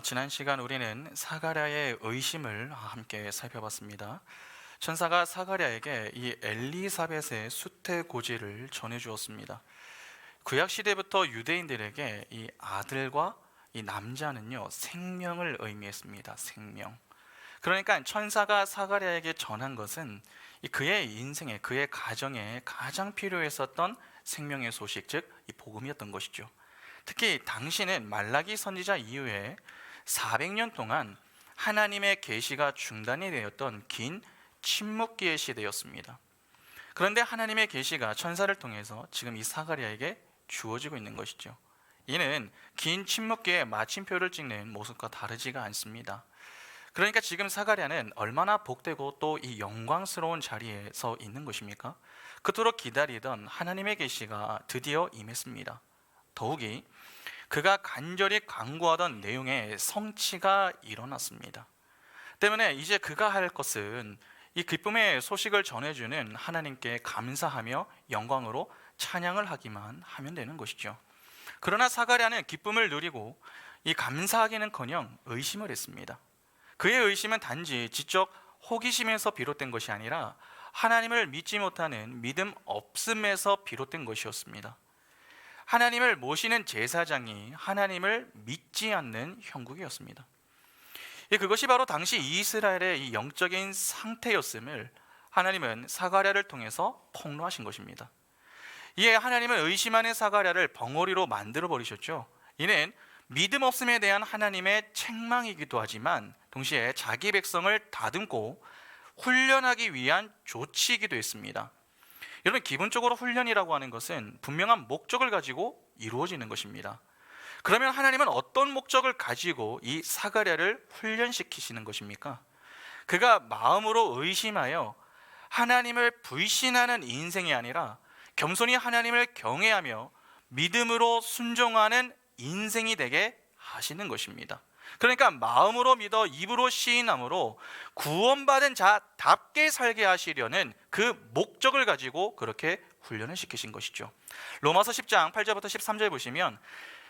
지난 시간 우리는 사가랴의 의심을 함께 살펴봤습니다. 천사가 사가랴에게 이 엘리사벳의 수태 고지를 전해주었습니다. 구약 시대부터 유대인들에게 이 아들과 이 남자는요 생명을 의미했습니다. 생명. 그러니까 천사가 사가랴에게 전한 것은 그의 인생에, 그의 가정에 가장 필요했었던 생명의 소식, 즉 이 복음이었던 것이죠. 특히 당시는 말라기 선지자 이후에 400년 동안 하나님의 계시가 중단이 되었던 긴 침묵기의 시대였습니다. 그런데 하나님의 계시가 천사를 통해서 지금 이 사가랴에게 주어지고 있는 것이죠. 이는 긴 침묵기의 마침표를 찍는 모습과 다르지가 않습니다. 그러니까 지금 사가랴는 얼마나 복되고 또 이 영광스러운 자리에 서 있는 것입니까? 그토록 기다리던 하나님의 계시가 드디어 임했습니다. 더욱이 그가 간절히 간구하던 내용의 성취가 일어났습니다. 때문에 이제 그가 할 것은 이 기쁨의 소식을 전해주는 하나님께 감사하며 영광으로 찬양을 하기만 하면 되는 것이죠. 그러나 사가랴는 기쁨을 누리고 이 감사하기는커녕 의심을 했습니다. 그의 의심은 단지 지적 호기심에서 비롯된 것이 아니라 하나님을 믿지 못하는 믿음 없음에서 비롯된 것이었습니다. 하나님을 모시는 제사장이 하나님을 믿지 않는 형국이었습니다. 그것이 바로 당시 이스라엘의 이 영적인 상태였음을 하나님은 사가랴를 통해서 폭로하신 것입니다. 이에 하나님은 의심하는 사가랴를 벙어리로 만들어 버리셨죠. 이는 믿음 없음에 대한 하나님의 책망이기도 하지만 동시에 자기 백성을 다듬고 훈련하기 위한 조치이기도 했습니다. 여러분, 기본적으로 훈련이라고 하는 것은 분명한 목적을 가지고 이루어지는 것입니다. 그러면 하나님은 어떤 목적을 가지고 이 사가랴를 훈련시키시는 것입니까? 그가 마음으로 의심하여 하나님을 불신하는 인생이 아니라 겸손히 하나님을 경외하며 믿음으로 순종하는 인생이 되게 하시는 것입니다. 그러니까 마음으로 믿어 입으로 시인함으로 구원받은 자답게 살게 하시려는 그 목적을 가지고 그렇게 훈련을 시키신 것이죠. 로마서 10장 8절부터 13절 보시면,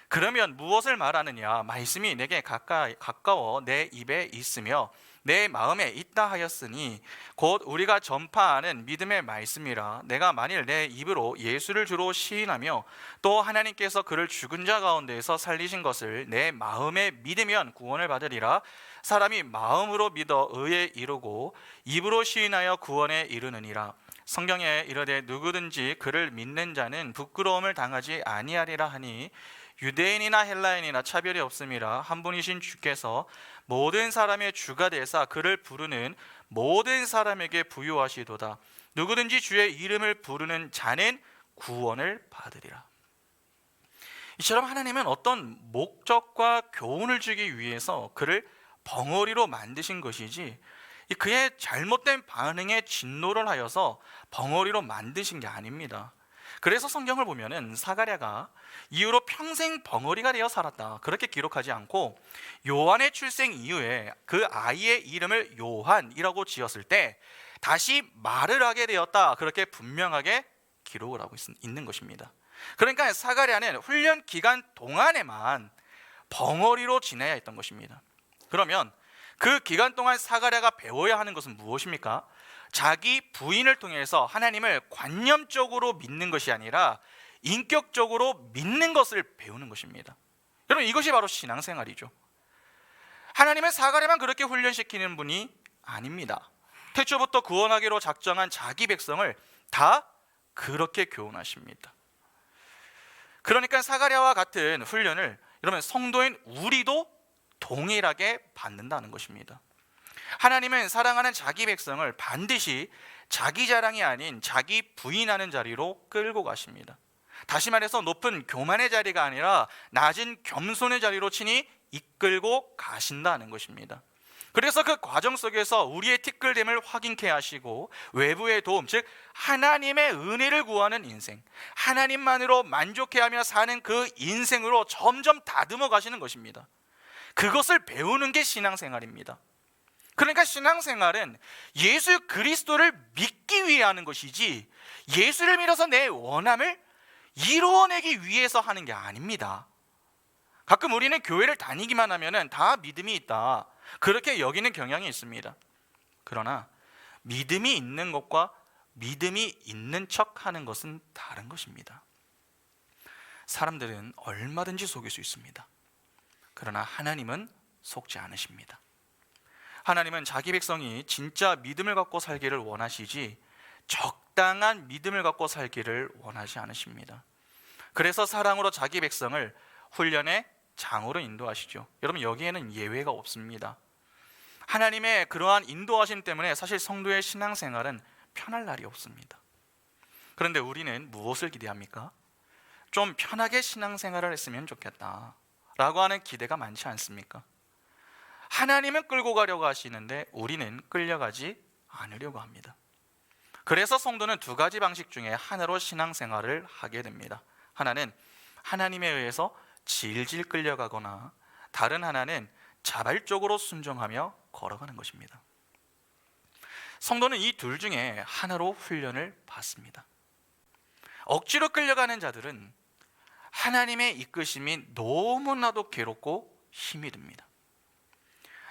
그러면 무엇을 말하느냐? 말씀이 내게 가까워 내 입에 있으며 내 마음에 있다 하였으니 곧 우리가 전파하는 믿음의 말씀이라. 내가 만일 내 입으로 예수를 주로 시인하며 또 하나님께서 그를 죽은 자 가운데에서 살리신 것을 내 마음에 믿으면 구원을 받으리라. 사람이 마음으로 믿어 의에 이르고 입으로 시인하여 구원에 이르느니라. 성경에 이르되 누구든지 그를 믿는 자는 부끄러움을 당하지 아니하리라 하니 유대인이나 헬라인이나 차별이 없음이라. 한 분이신 주께서 모든 사람의 주가 되사 그를 부르는 모든 사람에게 부요하시도다. 누구든지 주의 이름을 부르는 자는 구원을 받으리라. 이처럼 하나님은 어떤 목적과 교훈을 주기 위해서 그를 벙어리로 만드신 것이지 그의 잘못된 반응에 진노를 하여서 벙어리로 만드신 게 아닙니다. 그래서 성경을 보면은 사가랴가 이후로 평생 벙어리가 되어 살았다 그렇게 기록하지 않고, 요한의 출생 이후에 그 아이의 이름을 요한이라고 지었을 때 다시 말을 하게 되었다 그렇게 분명하게 기록을 하고 있는 것입니다. 그러니까 사가랴는 훈련 기간 동안에만 벙어리로 지내야 했던 것입니다. 그러면 그 기간 동안 사가랴가 배워야 하는 것은 무엇입니까? 자기 부인을 통해서 하나님을 관념적으로 믿는 것이 아니라 인격적으로 믿는 것을 배우는 것입니다. 여러분, 이것이 바로 신앙생활이죠. 하나님은 사가랴만 그렇게 훈련시키는 분이 아닙니다. 태초부터 구원하기로 작정한 자기 백성을 다 그렇게 교훈하십니다. 그러니까 사가랴와 같은 훈련을 여러분 성도인 우리도 동일하게 받는다는 것입니다. 하나님은 사랑하는 자기 백성을 반드시 자기 자랑이 아닌 자기 부인하는 자리로 끌고 가십니다. 다시 말해서 높은 교만의 자리가 아니라 낮은 겸손의 자리로 친히 이끌고 가신다는 것입니다. 그래서 그 과정 속에서 우리의 티끌됨을 확인케 하시고 외부의 도움, 즉 하나님의 은혜를 구하는 인생, 하나님만으로 만족해하며 사는 그 인생으로 점점 다듬어 가시는 것입니다. 그것을 배우는 게 신앙생활입니다. 그러니까 신앙생활은 예수 그리스도를 믿기 위해 하는 것이지 예수를 믿어서 내 원함을 이루어내기 위해서 하는 게 아닙니다. 가끔 우리는 교회를 다니기만 하면은 다 믿음이 있다, 그렇게 여기는 경향이 있습니다. 그러나 믿음이 있는 것과 믿음이 있는 척 하는 것은 다른 것입니다. 사람들은 얼마든지 속일 수 있습니다. 그러나 하나님은 속지 않으십니다. 하나님은 자기 백성이 진짜 믿음을 갖고 살기를 원하시지 적당한 믿음을 갖고 살기를 원하지 않으십니다. 그래서 사랑으로 자기 백성을 훈련의 장으로 인도하시죠. 여러분, 여기에는 예외가 없습니다. 하나님의 그러한 인도하심 때문에 사실 성도의 신앙생활은 편할 날이 없습니다. 그런데 우리는 무엇을 기대합니까? 좀 편하게 신앙생활을 했으면 좋겠다 라고 하는 기대가 많지 않습니까? 하나님은 끌고 가려고 하시는데 우리는 끌려가지 않으려고 합니다. 그래서 성도는 두 가지 방식 중에 하나로 신앙생활을 하게 됩니다. 하나는 하나님에 의해서 질질 끌려가거나, 다른 하나는 자발적으로 순종하며 걸어가는 것입니다. 성도는 이 둘 중에 하나로 훈련을 받습니다. 억지로 끌려가는 자들은 하나님의 이끄심이 너무나도 괴롭고 힘이 듭니다.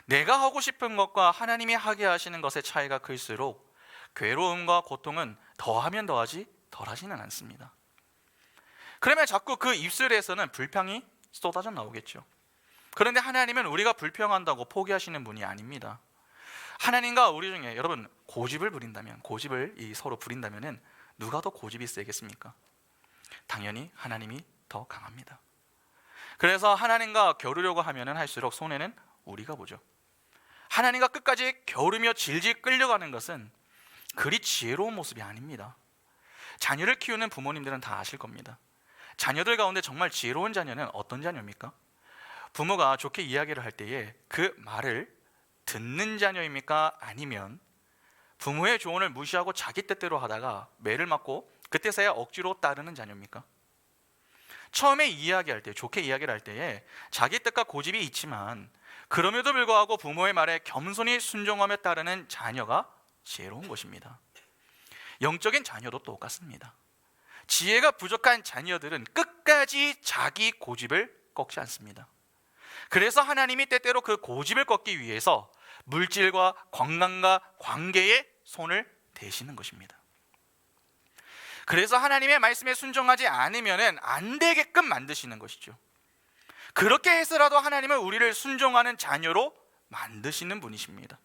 내가 하고 싶은 것과 하나님이 하게 하시는 것의 차이가 클수록 괴로움과 고통은 더하면 더하지 덜하지는 않습니다. 그러면 자꾸 그 입술에서는 불평이 쏟아져 나오겠죠. 그런데 하나님은 우리가 불평한다고 포기하시는 분이 아닙니다. 하나님과 우리 중에 여러분 고집을 부린다면, 고집을 서로 부린다면 누가 더 고집이 세겠습니까? 당연히 하나님이 더 강합니다. 그래서 하나님과 겨루려고 하면 할수록 손해는 우리가 보죠. 하나님과 끝까지 겨루며 질질 끌려가는 것은 그리 지혜로운 모습이 아닙니다. 자녀를 키우는 부모님들은 다 아실 겁니다. 자녀들 가운데 정말 지혜로운 자녀는 어떤 자녀입니까? 부모가 좋게 이야기를 할 때에 그 말을 듣는 자녀입니까? 아니면 부모의 조언을 무시하고 자기 뜻대로 하다가 매를 맞고 그때서야 억지로 따르는 자녀입니까? 처음에 이야기할 때, 좋게 이야기를 할 때에 자기 뜻과 고집이 있지만 그럼에도 불구하고 부모의 말에 겸손히 순종하며 따르는 자녀가 지혜로운 것입니다. 영적인 자녀도 똑같습니다. 지혜가 부족한 자녀들은 끝까지 자기 고집을 꺾지 않습니다. 그래서 하나님이 때때로 그 고집을 꺾기 위해서 물질과 건강과 관계에 손을 대시는 것입니다. 그래서 하나님의 말씀에 순종하지 않으면 안 되게끔 만드시는 것이죠. 그렇게 해서라도 하나님은 우리를 순종하는 자녀로 만드시는 분이십니다.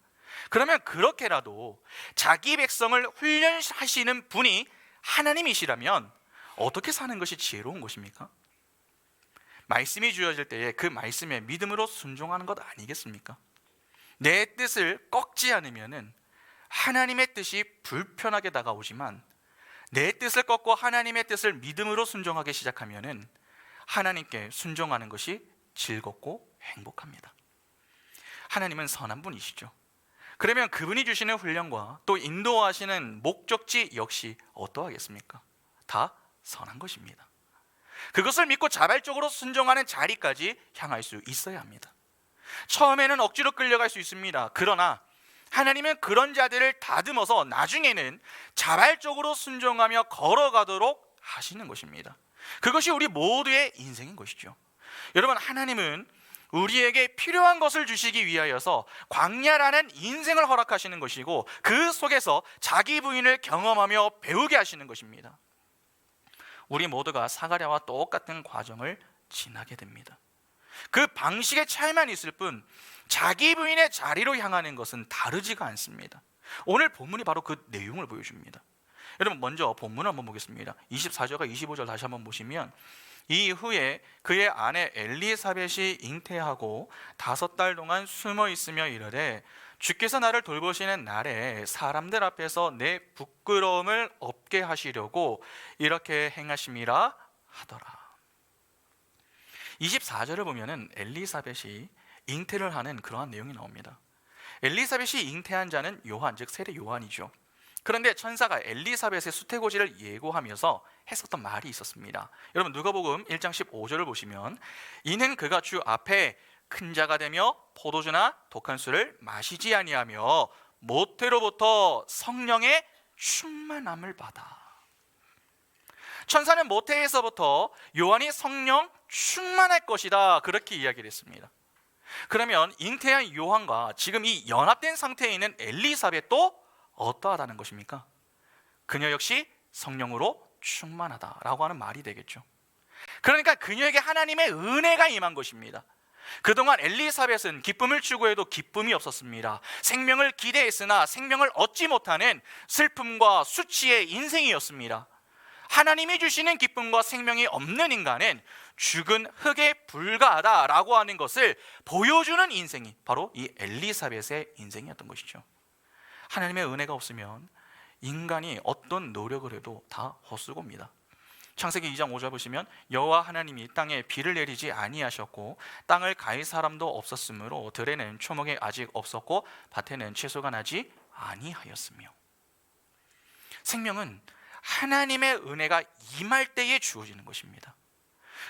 그러면 그렇게라도 자기 백성을 훈련하시는 분이 하나님이시라면 어떻게 사는 것이 지혜로운 것입니까? 말씀이 주어질 때에 그 말씀에 믿음으로 순종하는 것 아니겠습니까? 내 뜻을 꺾지 않으면 하나님의 뜻이 불편하게 다가오지만 내 뜻을 꺾고 하나님의 뜻을 믿음으로 순종하기 시작하면 하나님께 순종하는 것이 즐겁고 행복합니다. 하나님은 선한 분이시죠. 그러면 그분이 주시는 훈련과 또 인도하시는 목적지 역시 어떠하겠습니까? 다 선한 것입니다. 그것을 믿고 자발적으로 순종하는 자리까지 향할 수 있어야 합니다. 처음에는 억지로 끌려갈 수 있습니다. 그러나 하나님은 그런 자들을 다듬어서 나중에는 자발적으로 순종하며 걸어가도록 하시는 것입니다. 그것이 우리 모두의 인생인 것이죠. 여러분, 하나님은 우리에게 필요한 것을 주시기 위하여서 광야라는 인생을 허락하시는 것이고 그 속에서 자기 부인을 경험하며 배우게 하시는 것입니다. 우리 모두가 사가랴와 똑같은 과정을 지나게 됩니다. 그 방식의 차이만 있을 뿐 자기 부인의 자리로 향하는 것은 다르지가 않습니다. 오늘 본문이 바로 그 내용을 보여줍니다. 여러분, 먼저 본문을 한번 보겠습니다. 24절과 25절 다시 한번 보시면, 이후에 그의 아내 엘리사벳이 잉태하고 5달 동안 숨어 있으며 이르되 주께서 나를 돌보시는 날에 사람들 앞에서 내 부끄러움을 없게 하시려고 이렇게 행하심이라 하더라. 24절을 보면은 엘리사벳이 잉태를 하는 그러한 내용이 나옵니다. 엘리사벳이 잉태한 자는 요한, 즉 세례 요한이죠. 그런데 천사가 엘리사벳의 수태고지를 예고하면서 했었던 말이 있었습니다. 여러분, 누가복음 1장 15절을 보시면, 이는 그가 주 앞에 큰 자가 되며 포도주나 독한 술을 마시지 아니하며 모태로부터 성령의 충만함을 받아. 천사는 모태에서부터 요한이 성령 충만할 것이다, 그렇게 이야기를 했습니다. 그러면 잉태한 요한과 지금 이 연합된 상태에 있는 엘리사벳도 어떠하다는 것입니까? 그녀 역시 성령으로 충만하다라고 하는 말이 되겠죠. 그러니까 그녀에게 하나님의 은혜가 임한 것입니다. 그동안 엘리사벳은 기쁨을 추구해도 기쁨이 없었습니다. 생명을 기대했으나 생명을 얻지 못하는 슬픔과 수치의 인생이었습니다. 하나님이 주시는 기쁨과 생명이 없는 인간은 죽은 흙에 불과하다라고 하는 것을 보여주는 인생이 바로 이 엘리사벳의 인생이었던 것이죠. 하나님의 은혜가 없으면 인간이 어떤 노력을 해도 다 헛수고입니다. 창세기 2장 5절 보시면 여호와 하나님이 땅에 비를 내리지 아니하셨고 땅을 가릴 사람도 없었으므로 들에는 초목이 아직 없었고 밭에는 채소가 나지 아니하였으며. 생명은 하나님의 은혜가 임할 때에 주어지는 것입니다.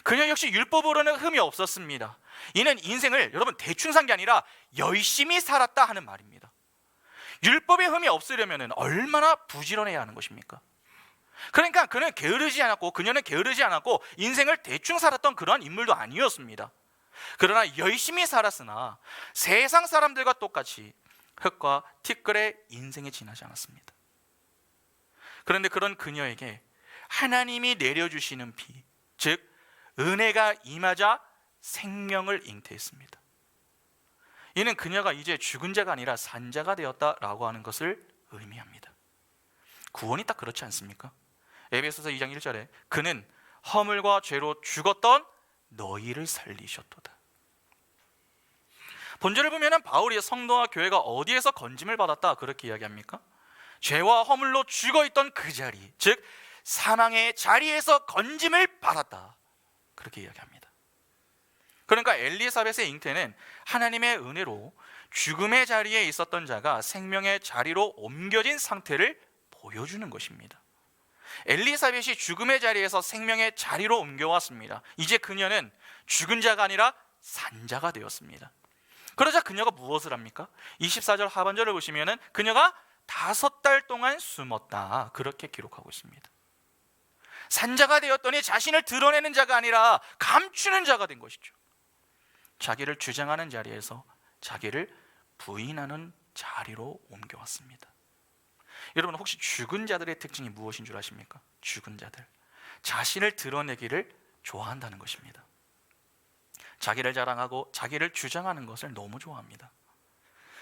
그녀 역시 율법으로는 흠이 없었습니다. 이는 인생을 여러분 대충 산 게 아니라 열심히 살았다 하는 말입니다. 율법에 흠이 없으려면 얼마나 부지런해야 하는 것입니까? 그러니까 그녀는 게으르지 않았고 인생을 대충 살았던 그러한 인물도 아니었습니다. 그러나 열심히 살았으나 세상 사람들과 똑같이 흙과 티끌의 인생에 지나지 않았습니다. 그런데 그런 그녀에게 하나님이 내려주시는 비, 즉 은혜가 임하자 생명을 잉태했습니다. 이는 그녀가 이제 죽은 자가 아니라 산 자가 되었다라고 하는 것을 의미합니다. 구원이 딱 그렇지 않습니까? 에베소서 2장 1절에 그는 허물과 죄로 죽었던 너희를 살리셨도다. 본절을 보면 바울이 성도와 교회가 어디에서 건짐을 받았다 그렇게 이야기합니까? 죄와 허물로 죽어있던 그 자리, 즉 사망의 자리에서 건짐을 받았다 그렇게 이야기합니다. 그러니까 엘리사벳의 잉태는 하나님의 은혜로 죽음의 자리에 있었던 자가 생명의 자리로 옮겨진 상태를 보여주는 것입니다. 엘리사벳이 죽음의 자리에서 생명의 자리로 옮겨왔습니다. 이제 그녀는 죽은 자가 아니라 산 자가 되었습니다. 그러자 그녀가 무엇을 합니까? 24절 하반절을 보시면 그녀가 5달 동안 숨었다 그렇게 기록하고 있습니다. 산자가 되었더니 자신을 드러내는 자가 아니라 감추는 자가 된 것이죠. 자기를 주장하는 자리에서 자기를 부인하는 자리로 옮겨왔습니다. 여러분 혹시 죽은 자들의 특징이 무엇인 줄 아십니까? 죽은 자들, 자신을 드러내기를 좋아한다는 것입니다. 자기를 자랑하고 자기를 주장하는 것을 너무 좋아합니다.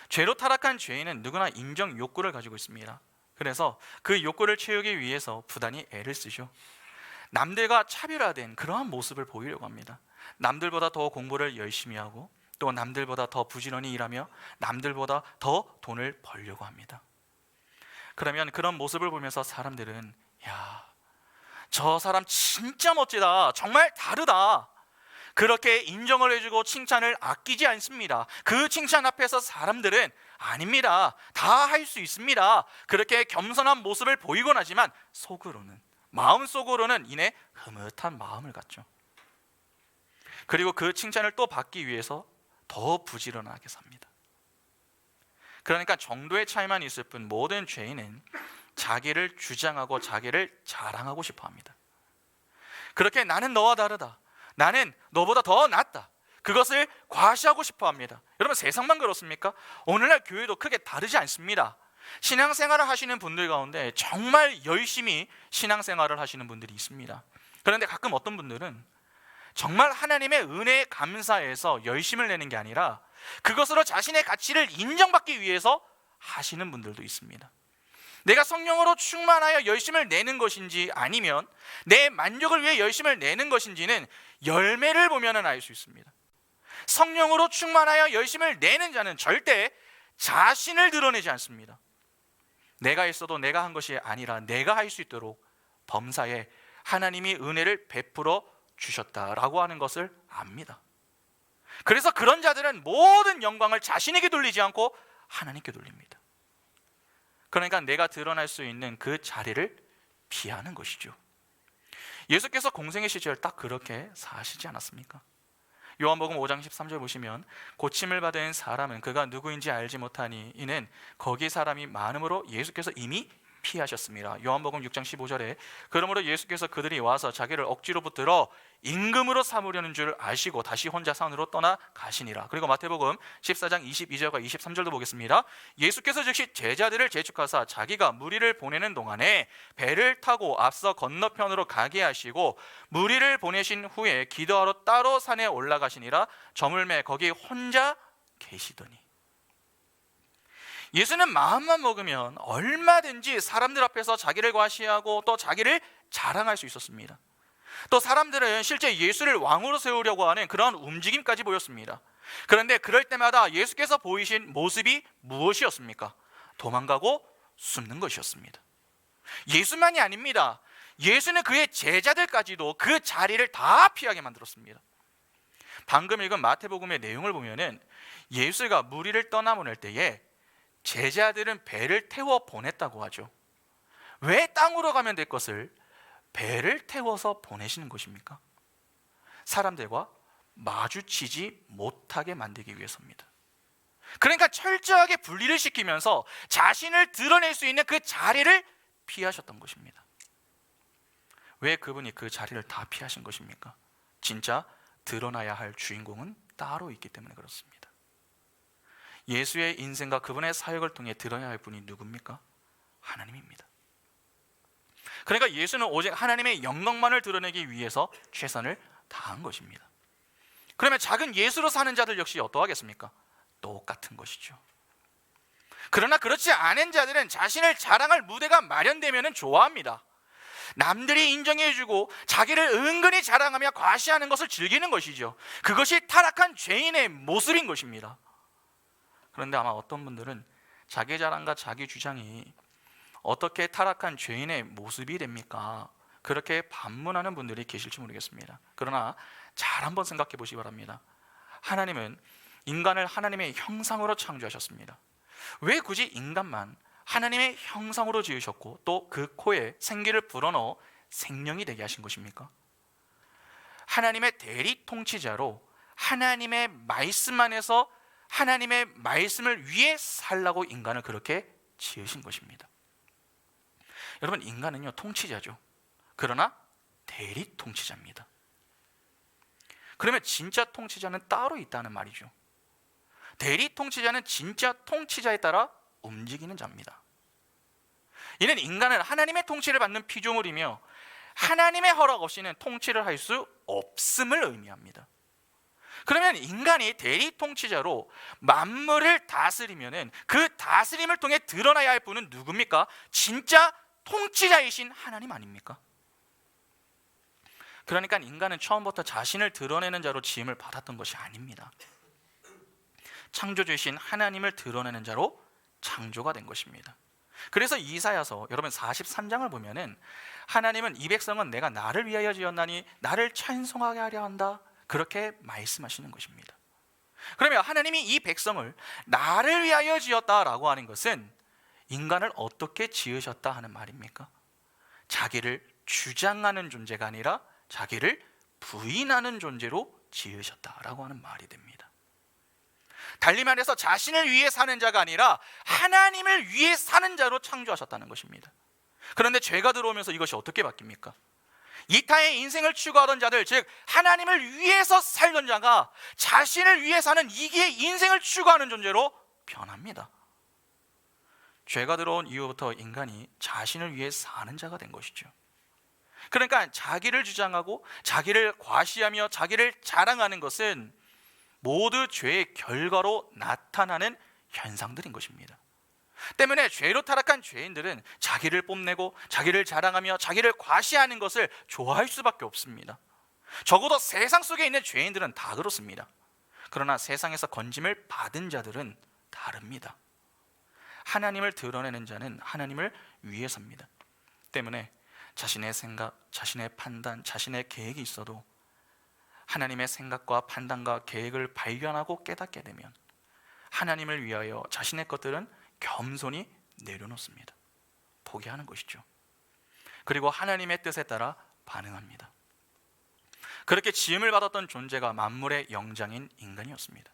죄로 타락한 죄인은 누구나 인정 욕구를 가지고 있습니다. 그래서 그 욕구를 채우기 위해서 부단히 애를 쓰죠. 남들과 차별화된 그러한 모습을 보이려고 합니다. 남들보다 더 공부를 열심히 하고 또 남들보다 더 부지런히 일하며 남들보다 더 돈을 벌려고 합니다. 그러면 그런 모습을 보면서 사람들은 야, 저 사람 진짜 멋지다, 정말 다르다, 그렇게 인정을 해주고 칭찬을 아끼지 않습니다. 그 칭찬 앞에서 사람들은 아닙니다, 다 할 수 있습니다, 그렇게 겸손한 모습을 보이곤 하지만 마음속으로는 이내 흐뭇한 마음을 갖죠. 그리고 그 칭찬을 또 받기 위해서 더 부지런하게 삽니다. 그러니까 정도의 차이만 있을 뿐 모든 죄인은 자기를 주장하고 자기를 자랑하고 싶어 합니다. 그렇게 나는 너와 다르다, 나는 너보다 더 낫다, 그것을 과시하고 싶어 합니다. 여러분 세상만 그렇습니까? 오늘날 교회도 크게 다르지 않습니다. 신앙생활을 하시는 분들 가운데 정말 열심히 신앙생활을 하시는 분들이 있습니다. 그런데 가끔 어떤 분들은 정말 하나님의 은혜에 감사해서 열심을 내는 게 아니라 그것으로 자신의 가치를 인정받기 위해서 하시는 분들도 있습니다. 내가 성령으로 충만하여 열심을 내는 것인지 아니면 내 만족을 위해 열심을 내는 것인지는 열매를 보면 알 수 있습니다. 성령으로 충만하여 열심을 내는 자는 절대 자신을 드러내지 않습니다. 내가 있어도 내가 한 것이 아니라 내가 할 수 있도록 범사에 하나님이 은혜를 베풀어 주셨다라고 하는 것을 압니다. 그래서 그런 자들은 모든 영광을 자신에게 돌리지 않고 하나님께 돌립니다. 그러니까 내가 드러날 수 있는 그 자리를 피하는 것이죠. 예수께서 공생의 시절 딱 그렇게 사시지 않았습니까? 요한복음 5장 13절 보시면 고침을 받은 사람은 그가 누구인지 알지 못하니 이는 거기 사람이 많음으로 예수께서 이미 피하셨습니다. 요한복음 6장 15절에 그러므로 예수께서 그들이 와서 자기를 억지로 붙들어 임금으로 삼으려는 줄 아시고 다시 혼자 산으로 떠나 가시니라. 그리고 마태복음 14장 22절과 23절도 보겠습니다. 예수께서 즉시 제자들을 재촉하사 자기가 무리를 보내는 동안에 배를 타고 앞서 건너편으로 가게 하시고 무리를 보내신 후에 기도하러 따로 산에 올라가시니라. 저물매 거기 혼자 계시더니. 예수는 마음만 먹으면 얼마든지 사람들 앞에서 자기를 과시하고 또 자기를 자랑할 수 있었습니다. 또 사람들은 실제 예수를 왕으로 세우려고 하는 그런 움직임까지 보였습니다. 그런데 그럴 때마다 예수께서 보이신 모습이 무엇이었습니까? 도망가고 숨는 것이었습니다. 예수만이 아닙니다. 예수는 그의 제자들까지도 그 자리를 다 피하게 만들었습니다. 방금 읽은 마태복음의 내용을 보면은 예수가 무리를 떠나보낼 때에 제자들은 배를 태워 보냈다고 하죠. 왜 땅으로 가면 될 것을 배를 태워서 보내시는 것입니까? 사람들과 마주치지 못하게 만들기 위해서입니다. 그러니까 철저하게 분리를 시키면서 자신을 드러낼 수 있는 그 자리를 피하셨던 것입니다. 왜 그분이 그 자리를 다 피하신 것입니까? 진짜 드러나야 할 주인공은 따로 있기 때문에 그렇습니다. 예수의 인생과 그분의 사역을 통해 드러나야 할 분이 누굽니까? 하나님입니다. 그러니까 예수는 오직 하나님의 영광만을 드러내기 위해서 최선을 다한 것입니다. 그러면 작은 예수로 사는 자들 역시 어떠하겠습니까? 똑같은 것이죠. 그러나 그렇지 않은 자들은 자신을 자랑할 무대가 마련되면 좋아합니다. 남들이 인정해주고 자기를 은근히 자랑하며 과시하는 것을 즐기는 것이죠. 그것이 타락한 죄인의 모습인 것입니다. 그런데 아마 어떤 분들은 자기 자랑과 자기 주장이 어떻게 타락한 죄인의 모습이 됩니까? 그렇게 반문하는 분들이 계실지 모르겠습니다. 그러나 잘 한번 생각해 보시기 바랍니다. 하나님은 인간을 하나님의 형상으로 창조하셨습니다. 왜 굳이 인간만 하나님의 형상으로 지으셨고 또 그 코에 생기를 불어넣어 생명이 되게 하신 것입니까? 하나님의 대리 통치자로 하나님의 말씀 안에서 하나님의 말씀을 위해 살라고 인간을 그렇게 지으신 것입니다. 여러분, 인간은요 통치자죠. 그러나 대리 통치자입니다. 그러면 진짜 통치자는 따로 있다는 말이죠. 대리 통치자는 진짜 통치자에 따라 움직이는 자입니다. 이는 인간은 하나님의 통치를 받는 피조물이며 하나님의 허락 없이는 통치를 할 수 없음을 의미합니다. 그러면 인간이 대리 통치자로 만물을 다스리면은 그 다스림을 통해 드러나야 할 분은 누굽니까? 진짜 통치자이신 하나님 아닙니까? 그러니까 인간은 처음부터 자신을 드러내는 자로 지음을 받았던 것이 아닙니다. 창조주이신 하나님을 드러내는 자로 창조가 된 것입니다. 그래서 이사야서 여러분 43장을 보면은 하나님은 이 백성은 내가 나를 위하여 지었나니 나를 찬송하게 하려 한다, 그렇게 말씀하시는 것입니다. 그러면 하나님이 이 백성을 나를 위하여 지었다라고 하는 것은 인간을 어떻게 지으셨다 하는 말입니까? 자기를 주장하는 존재가 아니라 자기를 부인하는 존재로 지으셨다라고 하는 말이 됩니다. 달리 말해서 자신을 위해 사는 자가 아니라 하나님을 위해 사는 자로 창조하셨다는 것입니다. 그런데 죄가 들어오면서 이것이 어떻게 바뀝니까? 이타의 인생을 추구하던 자들, 즉 하나님을 위해서 살던 자가 자신을 위해 사는 이기의 인생을 추구하는 존재로 변합니다. 죄가 들어온 이후부터 인간이 자신을 위해 사는 자가 된 것이죠. 그러니까 자기를 주장하고 자기를 과시하며 자기를 자랑하는 것은 모두 죄의 결과로 나타나는 현상들인 것입니다. 때문에 죄로 타락한 죄인들은 자기를 뽐내고 자기를 자랑하며 자기를 과시하는 것을 좋아할 수밖에 없습니다. 적어도 세상 속에 있는 죄인들은 다 그렇습니다. 그러나 세상에서 건짐을 받은 자들은 다릅니다. 하나님을 드러내는 자는 하나님을 위해서입니다. 때문에 자신의 생각, 자신의 판단, 자신의 계획이 있어도 하나님의 생각과 판단과 계획을 발견하고 깨닫게 되면 하나님을 위하여 자신의 것들은 겸손히 내려놓습니다. 포기하는 것이죠. 그리고 하나님의 뜻에 따라 반응합니다. 그렇게 지음을 받았던 존재가 만물의 영장인 인간이었습니다.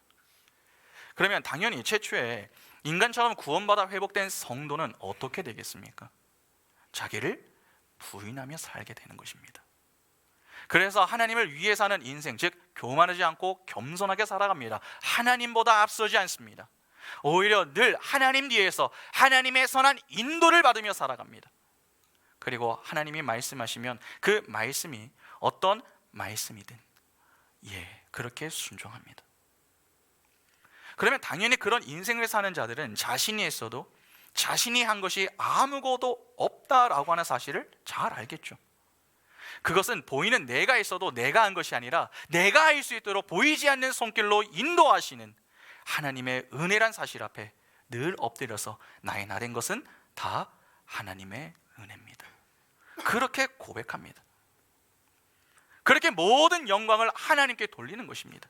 그러면 당연히 최초에 인간처럼 구원받아 회복된 성도는 어떻게 되겠습니까? 자기를 부인하며 살게 되는 것입니다. 그래서 하나님을 위해 사는 인생, 즉 교만하지 않고 겸손하게 살아갑니다. 하나님보다 앞서지 않습니다. 오히려 늘 하나님 뒤에서 하나님의 선한 인도를 받으며 살아갑니다. 그리고 하나님이 말씀하시면 그 말씀이 어떤 말씀이든 그렇게 순종합니다. 그러면 당연히 그런 인생을 사는 자들은 자신이 했어도 자신이 한 것이 아무것도 없다라고 하는 사실을 잘 알겠죠. 그것은 보이는 내가 있어도 내가 한 것이 아니라 내가 할 수 있도록 보이지 않는 손길로 인도하시는 하나님의 은혜란 사실 앞에 늘 엎드려서 나의 나 된 것은 다 하나님의 은혜입니다. 그렇게 고백합니다. 그렇게 모든 영광을 하나님께 돌리는 것입니다.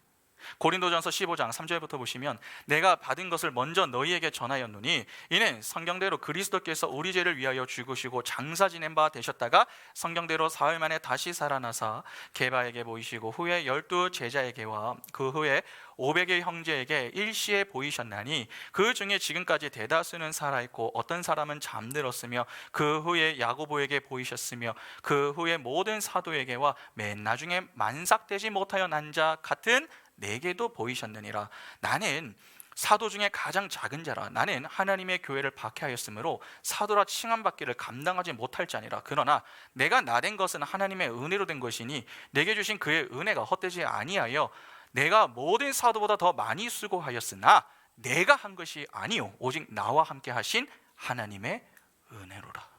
고린도전서 15장 3절부터 보시면 내가 받은 것을 먼저 너희에게 전하였노니 이는 성경대로 그리스도께서 우리 죄를 위하여 죽으시고 장사 지낸 바 되셨다가 성경대로 사흘 만에 다시 살아나사 게바에게 보이시고 후에 12 제자에게와 그 후에 500의 형제에게 일시에 보이셨나니 그 중에 지금까지 대다수는 살아있고 어떤 사람은 잠들었으며 그 후에 야고보에게 보이셨으며 그 후에 모든 사도에게와 맨 나중에 만삭되지 못하여 난 자 같은 내게도 보이셨느니라. 나는 사도 중에 가장 작은 자라. 나는 하나님의 교회를 박해하였으므로 사도라 칭함받기를 감당하지 못할 자니라. 그러나 내가 나 된 것은 하나님의 은혜로 된 것이니 내게 주신 그의 은혜가 헛되지 아니하여 내가 모든 사도보다 더 많이 수고하였으나 내가 한 것이 아니요 오직 나와 함께 하신 하나님의 은혜로라.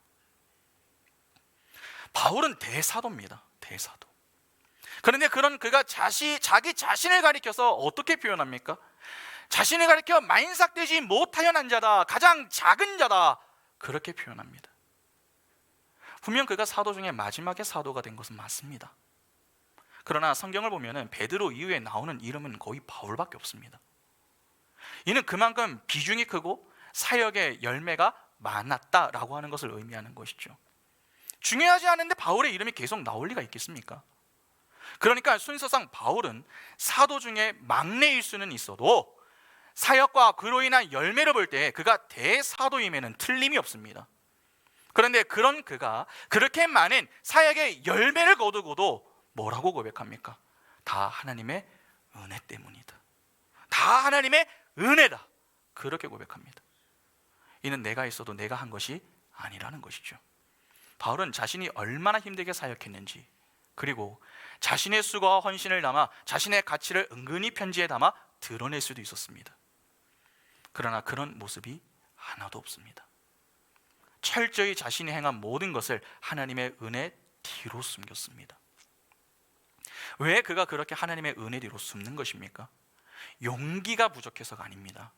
바울은 대사도입니다. 대사도. 그런데 그가 자기 자신을 가리켜서 어떻게 표현합니까? 자신을 가리켜 만삭되지 못하여 난 자다, 가장 작은 자다, 그렇게 표현합니다. 분명 그가 사도 중에 마지막에 사도가 된 것은 맞습니다. 그러나 성경을 보면 베드로 이후에 나오는 이름은 거의 바울밖에 없습니다. 이는 그만큼 비중이 크고 사역의 열매가 많았다라고 하는 것을 의미하는 것이죠. 중요하지 않은데 바울의 이름이 계속 나올 리가 있겠습니까? 그러니까 순서상 바울은 사도 중에 막내일 수는 있어도 사역과 그로 인한 열매를 볼 때 그가 대사도임에는 틀림이 없습니다. 그런데 그런 그가 그렇게 많은 사역의 열매를 거두고도 뭐라고 고백합니까? 다 하나님의 은혜 때문이다. 다 하나님의 은혜다. 그렇게 고백합니다. 이는 내가 있어도 내가 한 것이 아니라는 것이죠. 바울은 자신이 얼마나 힘들게 사역했는지, 그리고 자신의 수고와 헌신을 담아 자신의 가치를 은근히 편지에 담아 드러낼 수도 있었습니다. 그러나 그런 모습이 하나도 없습니다. 철저히 자신이 행한 모든 것을 하나님의 은혜 뒤로 숨겼습니다. 왜 그가 그렇게 하나님의 은혜 뒤로 숨는 것입니까? 용기가 부족해서가 아닙니다.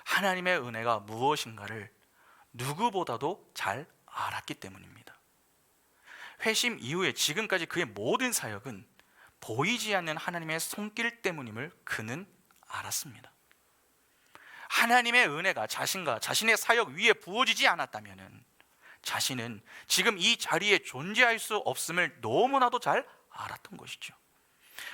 하나님의 은혜가 무엇인가를 누구보다도 잘 알았기 때문입니다. 회심 이후에 지금까지 그의 모든 사역은 보이지 않는 하나님의 손길 때문임을 그는 알았습니다. 하나님의 은혜가 자신과 자신의 사역 위에 부어지지 않았다면 자신은 지금 이 자리에 존재할 수 없음을 너무나도 잘 알았던 것이죠.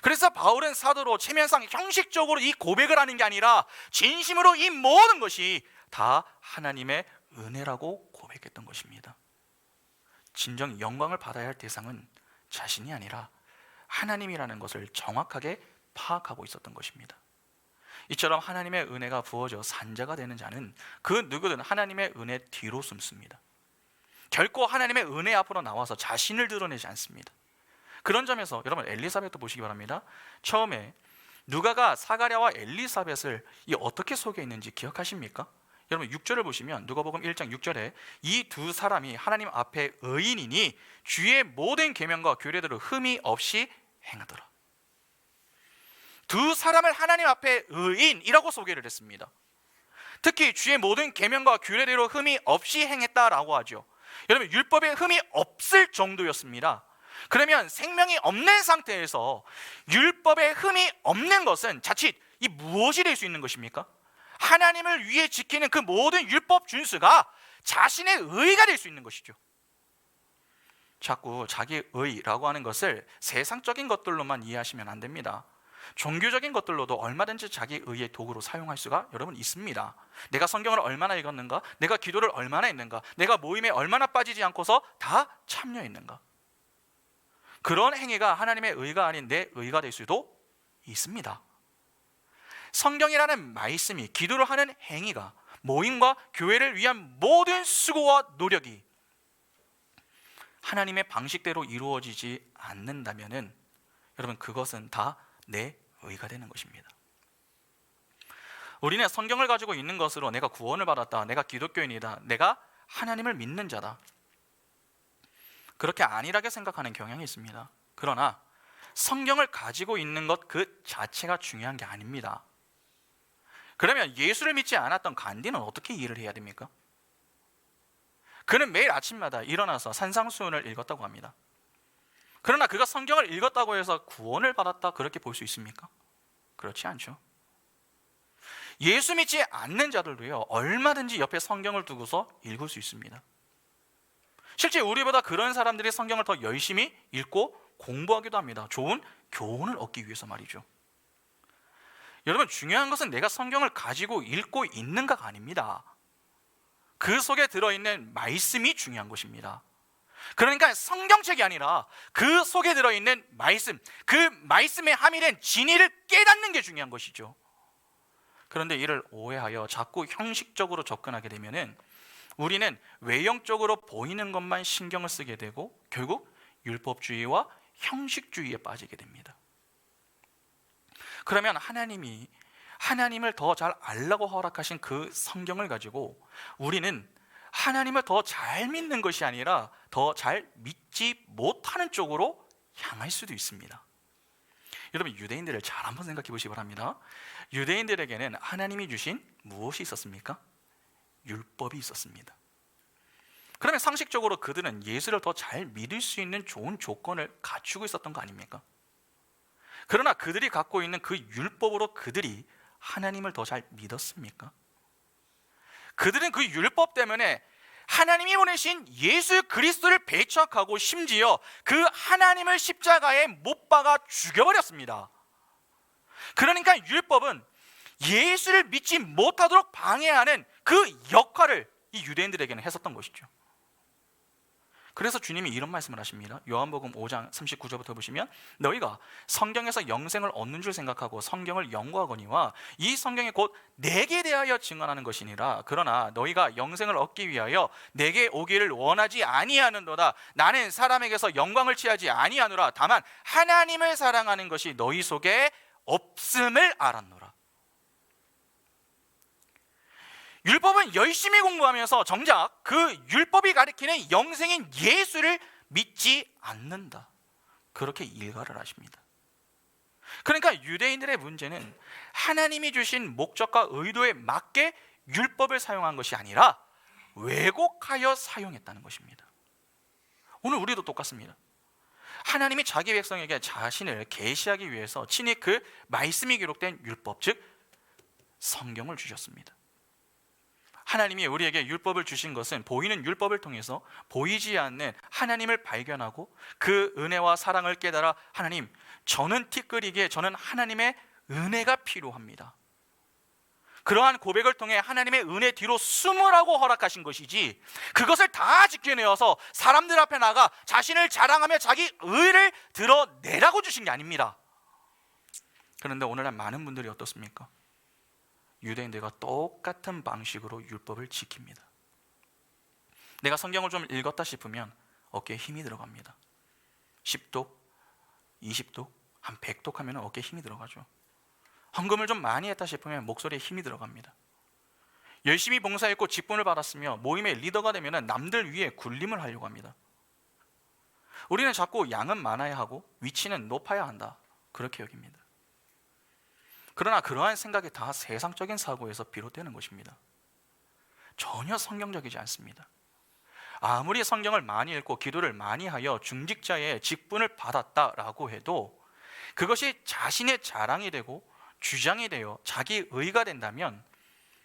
그래서 바울은 사도로 체면상 형식적으로 이 고백을 하는 게 아니라 진심으로 이 모든 것이 다 하나님의 은혜라고 고백했던 것입니다. 진정 영광을 받아야 할 대상은 자신이 아니라 하나님이라는 것을 정확하게 파악하고 있었던 것입니다. 이처럼 하나님의 은혜가 부어져 산자가 되는 자는 그 누구든 하나님의 은혜 뒤로 숨습니다. 결코 하나님의 은혜 앞으로 나와서 자신을 드러내지 않습니다. 그런 점에서 여러분 엘리사벳도 보시기 바랍니다. 처음에 누가가 사가랴와 엘리사벳을 어떻게 소개했는지 기억하십니까? 여러분 6절을 보시면 누가복음 1장 6절에 이 두 사람이 하나님 앞에 의인이니 주의 모든 계명과 규례대로 흠이 없이 행하더라. 두 사람을 하나님 앞에 의인이라고 소개를 했습니다. 특히 주의 모든 계명과 규례대로 흠이 없이 행했다라고 하죠. 여러분 율법에 흠이 없을 정도였습니다. 그러면 생명이 없는 상태에서 율법에 흠이 없는 것은 자칫 이 무엇이 될 수 있는 것입니까? 하나님을 위해 지키는 그 모든 율법 준수가 자신의 의가 될 수 있는 것이죠. 자꾸 자기 의라고 하는 것을 세상적인 것들로만 이해하시면 안 됩니다. 종교적인 것들로도 얼마든지 자기 의의 도구로 사용할 수가 여러분 있습니다. 내가 성경을 얼마나 읽었는가, 내가 기도를 얼마나 했는가, 내가 모임에 얼마나 빠지지 않고서 다 참여했는가. 그런 행위가 하나님의 의가 아닌 내 의가 될 수도 있습니다. 성경이라는 말씀이, 기도를 하는 행위가, 모임과 교회를 위한 모든 수고와 노력이 하나님의 방식대로 이루어지지 않는다면은 여러분, 그것은 다 내 의가 되는 것입니다. 우리는 성경을 가지고 있는 것으로 내가 구원을 받았다, 내가 기독교인이다, 내가 하나님을 믿는 자다, 그렇게 안일하게 생각하는 경향이 있습니다. 그러나 성경을 가지고 있는 것 그 자체가 중요한 게 아닙니다. 그러면 예수를 믿지 않았던 간디는 어떻게 일을 해야 됩니까? 그는 매일 아침마다 일어나서 산상수훈을 읽었다고 합니다. 그러나 그가 성경을 읽었다고 해서 구원을 받았다, 그렇게 볼 수 있습니까? 그렇지 않죠. 예수 믿지 않는 자들도요, 얼마든지 옆에 성경을 두고서 읽을 수 있습니다. 실제 우리보다 그런 사람들이 성경을 더 열심히 읽고 공부하기도 합니다. 좋은 교훈을 얻기 위해서 말이죠. 여러분, 중요한 것은 내가 성경을 가지고 읽고 있는가가 아닙니다. 그 속에 들어있는 말씀이 중요한 것입니다. 그러니까 성경책이 아니라 그 속에 들어있는 말씀, 그 말씀에 함유된 진리를 깨닫는 게 중요한 것이죠. 그런데 이를 오해하여 자꾸 형식적으로 접근하게 되면은 우리는 외형적으로 보이는 것만 신경을 쓰게 되고 결국 율법주의와 형식주의에 빠지게 됩니다. 그러면 하나님을 더 잘 알라고 허락하신 그 성경을 가지고 우리는 하나님을 더 잘 믿는 것이 아니라 더 잘 믿지 못하는 쪽으로 향할 수도 있습니다. 여러분, 유대인들을 잘 한번 생각해 보시기 바랍니다. 유대인들에게는 하나님이 주신 무엇이 있었습니까? 율법이 있었습니다. 그러면 상식적으로 그들은 예수를 더 잘 믿을 수 있는 좋은 조건을 갖추고 있었던 거 아닙니까? 그러나 그들이 갖고 있는 그 율법으로 그들이 하나님을 더 잘 믿었습니까? 그들은 그 율법 때문에 하나님이 보내신 예수 그리스도를 배척하고 심지어 그 하나님을 십자가에 못 박아 죽여버렸습니다. 그러니까 율법은 예수를 믿지 못하도록 방해하는 그 역할을 이 유대인들에게는 했었던 것이죠. 그래서 주님이 이런 말씀을 하십니다. 요한복음 5장 39절부터 보시면 너희가 성경에서 영생을 얻는 줄 생각하고 성경을 연구하거니와 이 성경이 곧 내게 대하여 증언하는 것이니라. 그러나 너희가 영생을 얻기 위하여 내게 오기를 원하지 아니하는도다. 나는 사람에게서 영광을 취하지 아니하노라. 다만 하나님을 사랑하는 것이 너희 속에 없음을 알았노라. 율법은 열심히 공부하면서 정작 그 율법이 가리키는 영생인 예수를 믿지 않는다, 그렇게 일갈을 하십니다. 그러니까 유대인들의 문제는 하나님이 주신 목적과 의도에 맞게 율법을 사용한 것이 아니라 왜곡하여 사용했다는 것입니다. 오늘 우리도 똑같습니다. 하나님이 자기 백성에게 자신을 계시하기 위해서 친히 그 말씀이 기록된 율법, 즉 성경을 주셨습니다. 하나님이 우리에게 율법을 주신 것은 보이는 율법을 통해서 보이지 않는 하나님을 발견하고 그 은혜와 사랑을 깨달아 하나님, 저는 티끌이기에 저는 하나님의 은혜가 필요합니다, 그러한 고백을 통해 하나님의 은혜 뒤로 숨으라고 허락하신 것이지, 그것을 다 지켜내어서 사람들 앞에 나가 자신을 자랑하며 자기 의를 드러내라고 주신 게 아닙니다. 그런데 오늘날 많은 분들이 어떻습니까? 유대인들과 똑같은 방식으로 율법을 지킵니다. 내가 성경을 좀 읽었다 싶으면 어깨에 힘이 들어갑니다. 10독, 20독, 한 100독 하면 어깨에 힘이 들어가죠. 헌금을 좀 많이 했다 싶으면 목소리에 힘이 들어갑니다. 열심히 봉사했고 직분을 받았으며 모임의 리더가 되면 남들 위에 군림을 하려고 합니다. 우리는 자꾸 양은 많아야 하고 위치는 높아야 한다, 그렇게 여깁니다. 그러나 그러한 생각이 다 세상적인 사고에서 비롯되는 것입니다. 전혀 성경적이지 않습니다. 아무리 성경을 많이 읽고 기도를 많이 하여 중직자의 직분을 받았다라고 해도 그것이 자신의 자랑이 되고 주장이 되어 자기 의가 된다면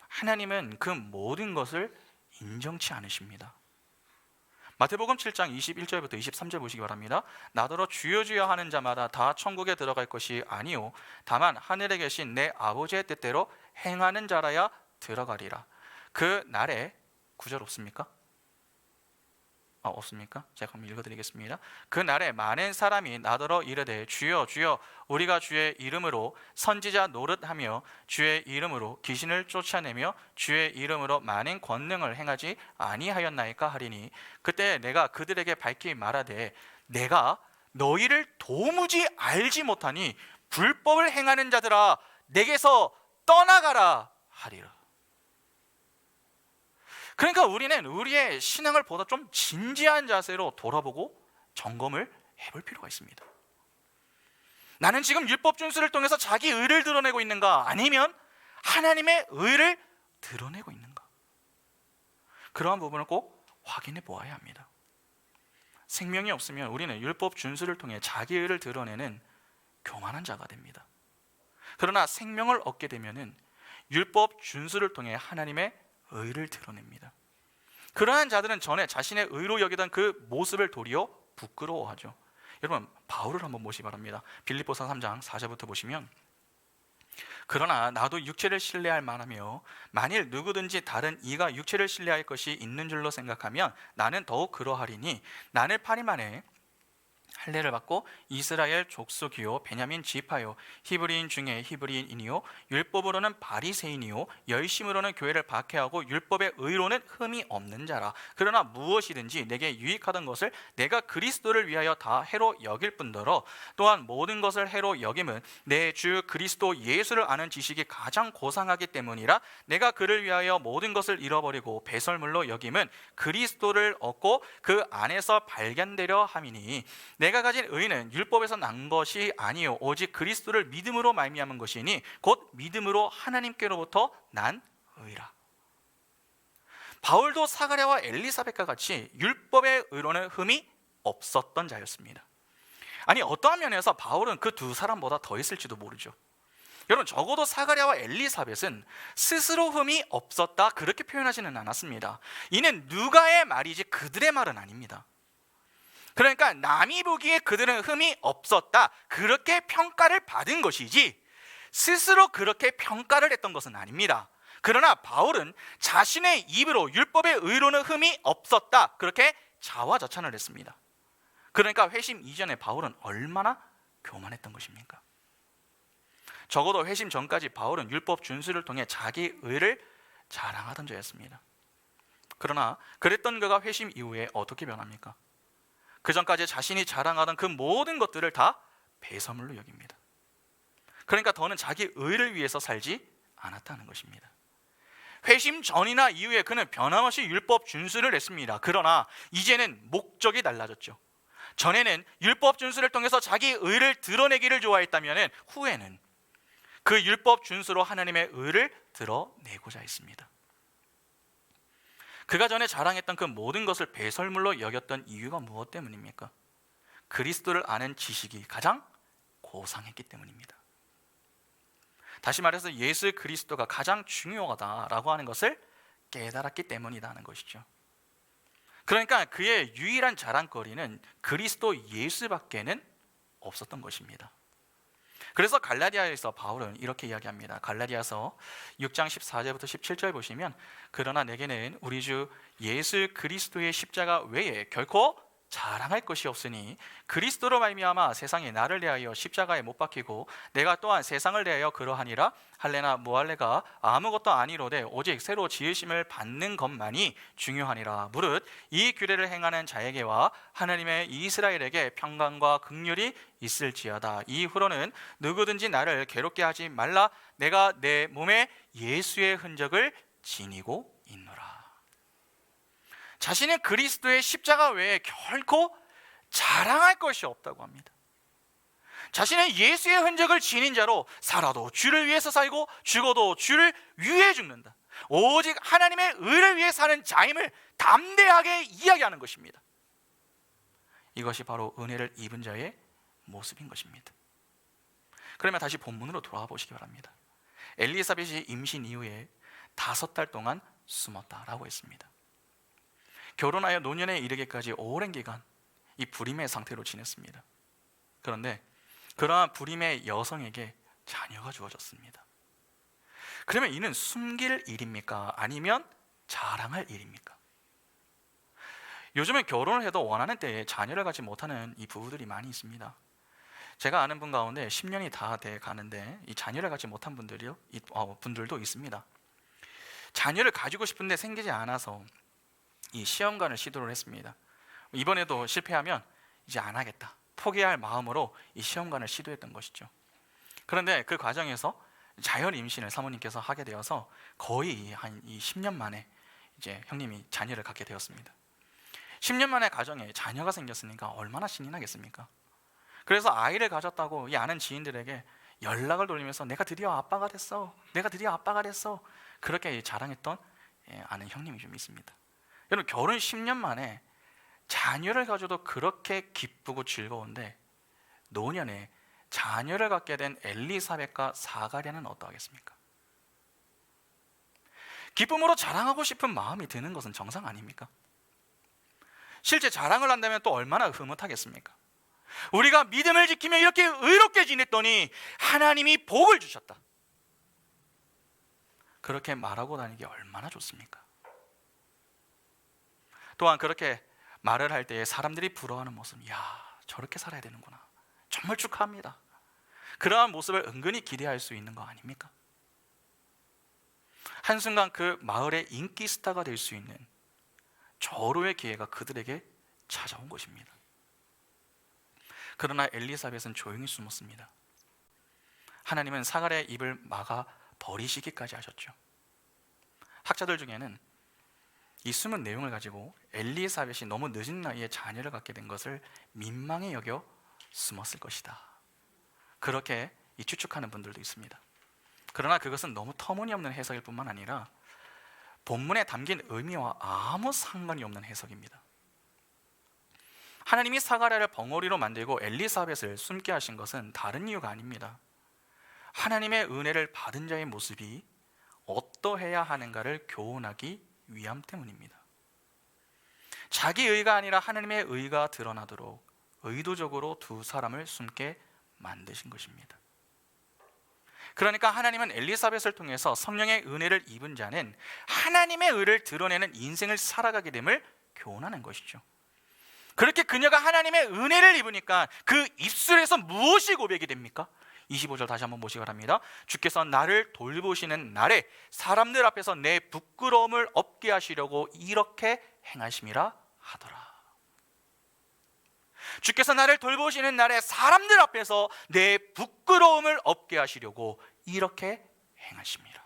하나님은 그 모든 것을 인정치 않으십니다. 마태복음 7장 21절부터 23절 보시기 바랍니다. 나더러 주여 주여 하는 자마다 다 천국에 들어갈 것이 아니요 다만 하늘에 계신 내 아버지의 뜻대로 행하는 자라야 들어가리라. 그 날에, 구절 없습니까? 없습니까? 제가 한번 읽어드리겠습니다. 그 날에 많은 사람이 나더러 이르되 주여 주여 우리가 주의 이름으로 선지자 노릇하며 주의 이름으로 귀신을 쫓아내며 주의 이름으로 많은 권능을 행하지 아니하였나이까 하리니 그때 내가 그들에게 밝히 말하되 내가 너희를 도무지 알지 못하니 불법을 행하는 자들아 내게서 떠나가라 하리라. 그러니까 우리는 우리의 신앙을 보다 좀 진지한 자세로 돌아보고 점검을 해볼 필요가 있습니다. 나는 지금 율법 준수를 통해서 자기 의를 드러내고 있는가? 아니면 하나님의 의를 드러내고 있는가? 그러한 부분을 꼭 확인해 보아야 합니다. 생명이 없으면 우리는 율법 준수를 통해 자기 의를 드러내는 교만한 자가 됩니다. 그러나 생명을 얻게 되면은 율법 준수를 통해 하나님의 의를 드러냅니다. 그러한 자들은 전에 자신의 의로 여기던 그 모습을 도리어 부끄러워하죠. 여러분 바울을 한번 보시기 바랍니다. 빌립보서 3장 4절부터 보시면 그러나 나도 육체를 신뢰할 만하며 만일 누구든지 다른 이가 육체를 신뢰할 것이 있는 줄로 생각하면 나는 더욱 그러하리니 나는 파리만에 할례를 받고 이스라엘 족속이요 베냐민 지파요 히브리인 중에 히브리인이요 율법으로는 바리새인이요 열심으로는 교회를 박해하고 율법의 의로는 흠이 없는 자라. 그러나 무엇이든지 내게 유익하던 것을 내가 그리스도를 위하여 다 해로 여길 뿐더러 또한 모든 것을 해로 여김은 내 주 그리스도 예수를 아는 지식이 가장 고상하기 때문이라. 내가 그를 위하여 모든 것을 잃어버리고 배설물로 여김은 그리스도를 얻고 그 안에서 발견되려 함이니 내가 가진 의는 율법에서 난 것이 아니요 오직 그리스도를 믿음으로 말미암은 것이니 곧 믿음으로 하나님께로부터 난 의라. 바울도 사가랴와 엘리사벳과 같이 율법의 의로는 흠이 없었던 자였습니다. 아니 어떠한 면에서 바울은 그 두 사람보다 더 있을지도 모르죠. 여러분 적어도 사가랴와 엘리사벳은 스스로 흠이 없었다 그렇게 표현하지는 않았습니다. 이는 누가의 말이지 그들의 말은 아닙니다. 그러니까 남이 보기에 그들은 흠이 없었다 그렇게 평가를 받은 것이지 스스로 그렇게 평가를 했던 것은 아닙니다. 그러나 바울은 자신의 입으로 율법의 의로는 흠이 없었다 그렇게 자화자찬을 했습니다. 그러니까 회심 이전에 바울은 얼마나 교만했던 것입니까? 적어도 회심 전까지 바울은 율법 준수를 통해 자기 의를 자랑하던 자였습니다. 그러나 그랬던 그가 회심 이후에 어떻게 변합니까? 그 전까지 자신이 자랑하던 그 모든 것들을 다 배설물로 여깁니다. 그러니까 더는 자기 의를 위해서 살지 않았다는 것입니다. 회심 전이나 이후에 그는 변함없이 율법 준수를 했습니다. 그러나 이제는 목적이 달라졌죠. 전에는 율법 준수를 통해서 자기 의를 드러내기를 좋아했다면 후에는 그 율법 준수로 하나님의 의를 드러내고자 했습니다. 그가 전에 자랑했던 그 모든 것을 배설물로 여겼던 이유가 무엇 때문입니까? 그리스도를 아는 지식이 가장 고상했기 때문입니다. 다시 말해서 예수 그리스도가 가장 중요하다라고 하는 것을 깨달았기 때문이라는 것이죠. 그러니까 그의 유일한 자랑거리는 그리스도 예수밖에는 없었던 것입니다. 그래서 갈라디아에서 바울은 이렇게 이야기합니다. 갈라디아서 6장 14절부터 17절 보시면 그러나 내게는 우리 주 예수 그리스도의 십자가 외에 결코 자랑할 것이 없으니 그리스도로 말미암아 세상이 나를 대하여 십자가에 못 박히고 내가 또한 세상을 대하여 그러하니라. 할례나 무할례가 아무것도 아니로되 오직 새로 지으심을 받는 것만이 중요하니라. 무릇 이 규례를 행하는 자에게와 하나님의 이스라엘에게 평강과 긍휼이 있을지어다. 이후로는 누구든지 나를 괴롭게 하지 말라. 내가 내 몸에 예수의 흔적을 지니고 있노라. 자신은 그리스도의 십자가 외에 결코 자랑할 것이 없다고 합니다. 자신은 예수의 흔적을 지닌 자로 살아도 주를 위해서 살고 죽어도 주를 위해 죽는다. 오직 하나님의 의를 위해 사는 자임을 담대하게 이야기하는 것입니다. 이것이 바로 은혜를 입은 자의 모습인 것입니다. 그러면 다시 본문으로 돌아와 보시기 바랍니다. 엘리사벳이 임신 이후에 5달 동안 숨었다라고 했습니다. 결혼하여 노년에 이르기까지 오랜 기간 이 불임의 상태로 지냈습니다. 그런데 그러한 불임의 여성에게 자녀가 주어졌습니다. 그러면 이는 숨길 일입니까? 아니면 자랑할 일입니까? 요즘은 결혼을 해도 원하는 때에 자녀를 갖지 못하는 이 부부들이 많이 있습니다. 제가 아는 분 가운데 10년이 다 돼 가는데 이 자녀를 갖지 못한 분들도 있습니다. 자녀를 가지고 싶은데 생기지 않아서 이 시험관을 시도를 했습니다. 이번에도 실패하면 이제 안 하겠다, 포기할 마음으로 이 시험관을 시도했던 것이죠. 그런데 그 과정에서 자연 임신을 사모님께서 하게 되어서 거의 한 10년 만에 이제 형님이 자녀를 갖게 되었습니다. 10년 만에 가정에 자녀가 생겼으니까 얼마나 신이 나겠습니까? 그래서 아이를 가졌다고 이 아는 지인들에게 연락을 돌리면서 내가 드디어 아빠가 됐어, 내가 드디어 아빠가 됐어, 그렇게 자랑했던 아는 형님이 좀 있습니다. 여러분, 결혼 10년 만에 자녀를 가져도 그렇게 기쁘고 즐거운데 노년에 자녀를 갖게 된 엘리사벳과 사가랴는 어떠하겠습니까? 기쁨으로 자랑하고 싶은 마음이 드는 것은 정상 아닙니까? 실제 자랑을 한다면 또 얼마나 흐뭇하겠습니까? 우리가 믿음을 지키며 이렇게 의롭게 지냈더니 하나님이 복을 주셨다, 그렇게 말하고 다니기 얼마나 좋습니까? 또한 그렇게 말을 할 때에 사람들이 부러워하는 모습, 야, 저렇게 살아야 되는구나, 정말 축하합니다, 그러한 모습을 은근히 기대할 수 있는 거 아닙니까? 한순간 그 마을의 인기 스타가 될 수 있는 절호의 기회가 그들에게 찾아온 것입니다. 그러나 엘리사벳은 조용히 숨었습니다. 하나님은 사가랴의 입을 막아 버리시기까지 하셨죠. 학자들 중에는 이 숨은 내용을 가지고 엘리사벳이 너무 늦은 나이에 자녀를 갖게 된 것을 민망히 여겨 숨었을 것이다, 그렇게 추측하는 분들도 있습니다. 그러나 그것은 너무 터무니없는 해석일 뿐만 아니라 본문에 담긴 의미와 아무 상관이 없는 해석입니다. 하나님이 사가랴를 벙어리로 만들고 엘리사벳을 숨게 하신 것은 다른 이유가 아닙니다. 하나님의 은혜를 받은 자의 모습이 어떠해야 하는가를 교훈하기 위함 때문입니다. 자기 의가 아니라 하나님의 의가 드러나도록 의도적으로 두 사람을 숨게 만드신 것입니다. 그러니까 하나님은 엘리사벳을 통해서 성령의 은혜를 입은 자는 하나님의 의를 드러내는 인생을 살아가게 됨을 교훈하는 것이죠. 그렇게 그녀가 하나님의 은혜를 입으니까 그 입술에서 무엇이 고백이 됩니까? 25절 다시 한번 보시기 바랍니다. 주께서 나를 돌보시는 날에 사람들 앞에서 내 부끄러움을 없게 하시려고 이렇게 행하심이라 하더라. 주께서 나를 돌보시는 날에 사람들 앞에서 내 부끄러움을 없게 하시려고 이렇게 행하심이라.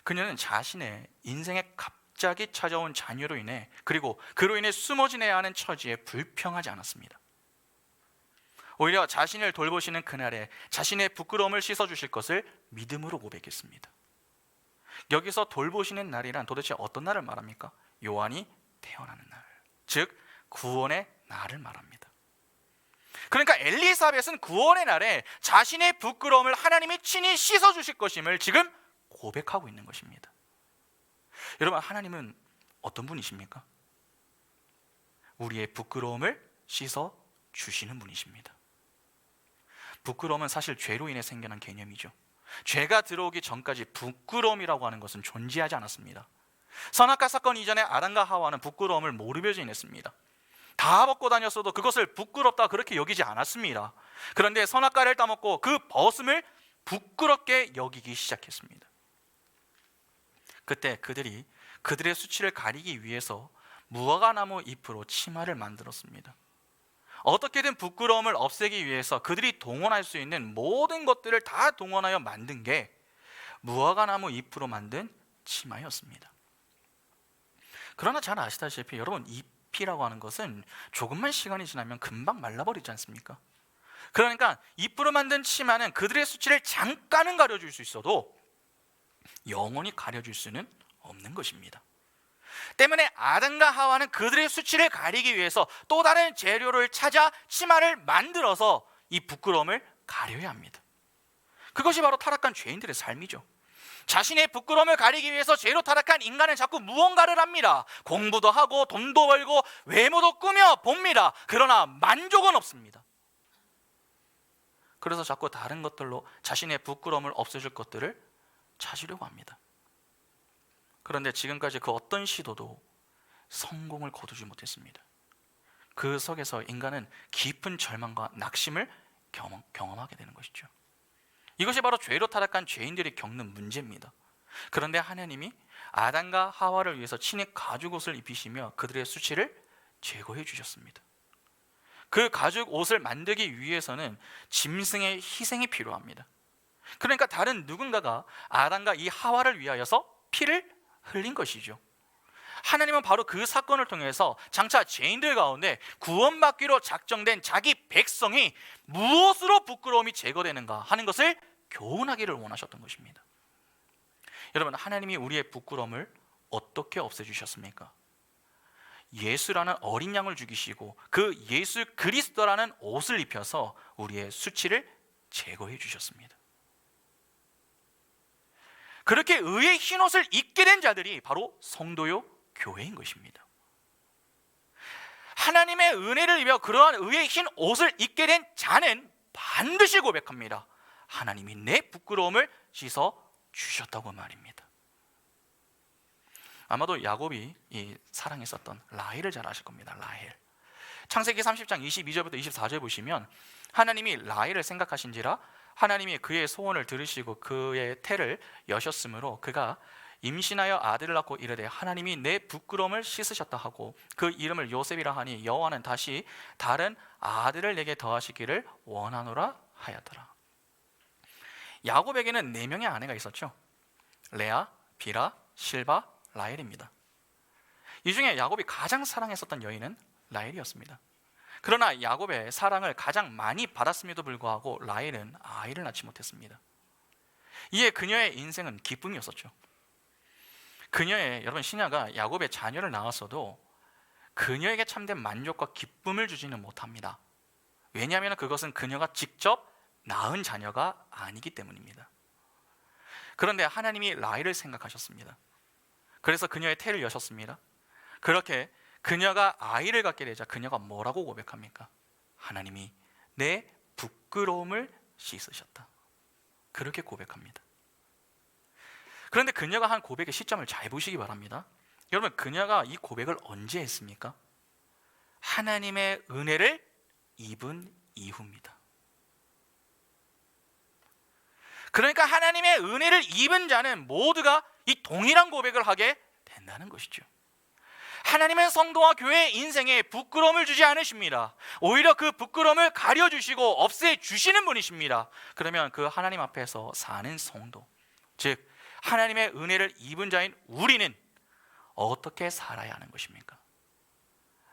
그녀는 자신의 인생에 갑자기 찾아온 자녀로 인해, 그리고 그로 인해 숨어 지내야 하는 처지에 불평하지 않았습니다. 오히려 자신을 돌보시는 그날에 자신의 부끄러움을 씻어주실 것을 믿음으로 고백했습니다. 여기서 돌보시는 날이란 도대체 어떤 날을 말합니까? 요한이 태어나는 날, 즉 구원의 날을 말합니다. 그러니까 엘리사벳은 구원의 날에 자신의 부끄러움을 하나님이 친히 씻어주실 것임을 지금 고백하고 있는 것입니다. 여러분, 하나님은 어떤 분이십니까? 우리의 부끄러움을 씻어주시는 분이십니다. 부끄러움은 사실 죄로 인해 생겨난 개념이죠. 죄가 들어오기 전까지 부끄러움이라고 하는 것은 존재하지 않았습니다. 선악과 사건 이전에 아담과 하와는 부끄러움을 모르며 지냈습니다. 다 벗고 다녔어도 그것을 부끄럽다 그렇게 여기지 않았습니다. 그런데 선악과를 따먹고 그 벗음을 부끄럽게 여기기 시작했습니다. 그때 그들이 그들의 수치를 가리기 위해서 무화과나무 잎으로 치마를 만들었습니다. 어떻게든 부끄러움을 없애기 위해서 그들이 동원할 수 있는 모든 것들을 다 동원하여 만든 게 무화과나무 잎으로 만든 치마였습니다. 그러나 잘 아시다시피 여러분, 잎이라고 하는 것은 조금만 시간이 지나면 금방 말라버리지 않습니까? 그러니까 잎으로 만든 치마는 그들의 수치를 잠깐은 가려줄 수 있어도 영원히 가려줄 수는 없는 것입니다. 때문에 아담과 하와는 그들의 수치를 가리기 위해서 또 다른 재료를 찾아 치마를 만들어서 이 부끄러움을 가려야 합니다. 그것이 바로 타락한 죄인들의 삶이죠. 자신의 부끄러움을 가리기 위해서 죄로 타락한 인간은 자꾸 무언가를 합니다. 공부도 하고 돈도 벌고 외모도 꾸며 봅니다. 그러나 만족은 없습니다. 그래서 자꾸 다른 것들로 자신의 부끄러움을 없애줄 것들을 찾으려고 합니다. 그런데 지금까지 그 어떤 시도도 성공을 거두지 못했습니다. 그 속에서 인간은 깊은 절망과 낙심을 경험하게 되는 것이죠. 이것이 바로 죄로 타락한 죄인들이 겪는 문제입니다. 그런데 하나님이 아담과 하와를 위해서 친히 가죽 옷을 입히시며 그들의 수치를 제거해 주셨습니다. 그 가죽 옷을 만들기 위해서는 짐승의 희생이 필요합니다. 그러니까 다른 누군가가 아담과 이 하와를 위하여서 피를 흘린 것이죠. 하나님은 바로 그 사건을 통해서 장차 죄인들 가운데 구원받기로 작정된 자기 백성이 무엇으로 부끄러움이 제거되는가 하는 것을 교훈하기를 원하셨던 것입니다. 여러분, 하나님이 우리의 부끄러움을 어떻게 없애주셨습니까? 예수라는 어린 양을 죽이시고 그 예수 그리스도라는 옷을 입혀서 우리의 수치를 제거해 주셨습니다. 그렇게 의의 흰옷을 입게 된 자들이 바로 성도요 교회인 것입니다. 하나님의 은혜를 입어 그러한 의의 흰 옷을 입게 된 자는 반드시 고백합니다. 하나님이 내 부끄러움을 씻어 주셨다고 말입니다. 아마도 야곱이 사랑했었던 라헬을 잘 아실 겁니다. 라헬. 창세기 30장 22절부터 24절 보시면 하나님이 라헬을 생각하신지라 하나님이 그의 소원을 들으시고 그의 태를 여셨으므로 그가 임신하여 아들을 낳고 이르되 하나님이 내 부끄러움을 씻으셨다 하고 그 이름을 요셉이라 하니 여호와는 다시 다른 아들을 내게 더하시기를 원하노라 하였더라. 야곱에게는 4명의 아내가 있었죠. 레아, 빌하, 실바, 라헬입니다. 이 중에 야곱이 가장 사랑했었던 여인은 라헬이었습니다. 그러나 야곱의 사랑을 가장 많이 받았음에도 불구하고 라헬은 아이를 낳지 못했습니다. 이에 그녀의 인생은 기쁨이었었죠. 그녀의 여러분 시녀가 야곱의 자녀를 낳았어도 그녀에게 참된 만족과 기쁨을 주지는 못합니다. 왜냐하면 그것은 그녀가 직접 낳은 자녀가 아니기 때문입니다. 그런데 하나님이 라헬을 생각하셨습니다. 그래서 그녀의 태를 여셨습니다. 그렇게 그녀가 아이를 갖게 되자 그녀가 뭐라고 고백합니까? 하나님이 내 부끄러움을 씻으셨다. 그렇게 고백합니다. 그런데 그녀가 한 고백의 시점을 잘 보시기 바랍니다. 여러분, 그녀가 이 고백을 언제 했습니까? 하나님의 은혜를 입은 이후입니다. 그러니까 하나님의 은혜를 입은 자는 모두가 이 동일한 고백을 하게 된다는 것이죠. 하나님은 성도와 교회의 인생에 부끄러움을 주지 않으십니다. 오히려 그 부끄러움을 가려주시고 없애주시는 분이십니다. 그러면 그 하나님 앞에서 사는 성도, 즉 하나님의 은혜를 입은 자인 우리는 어떻게 살아야 하는 것입니까?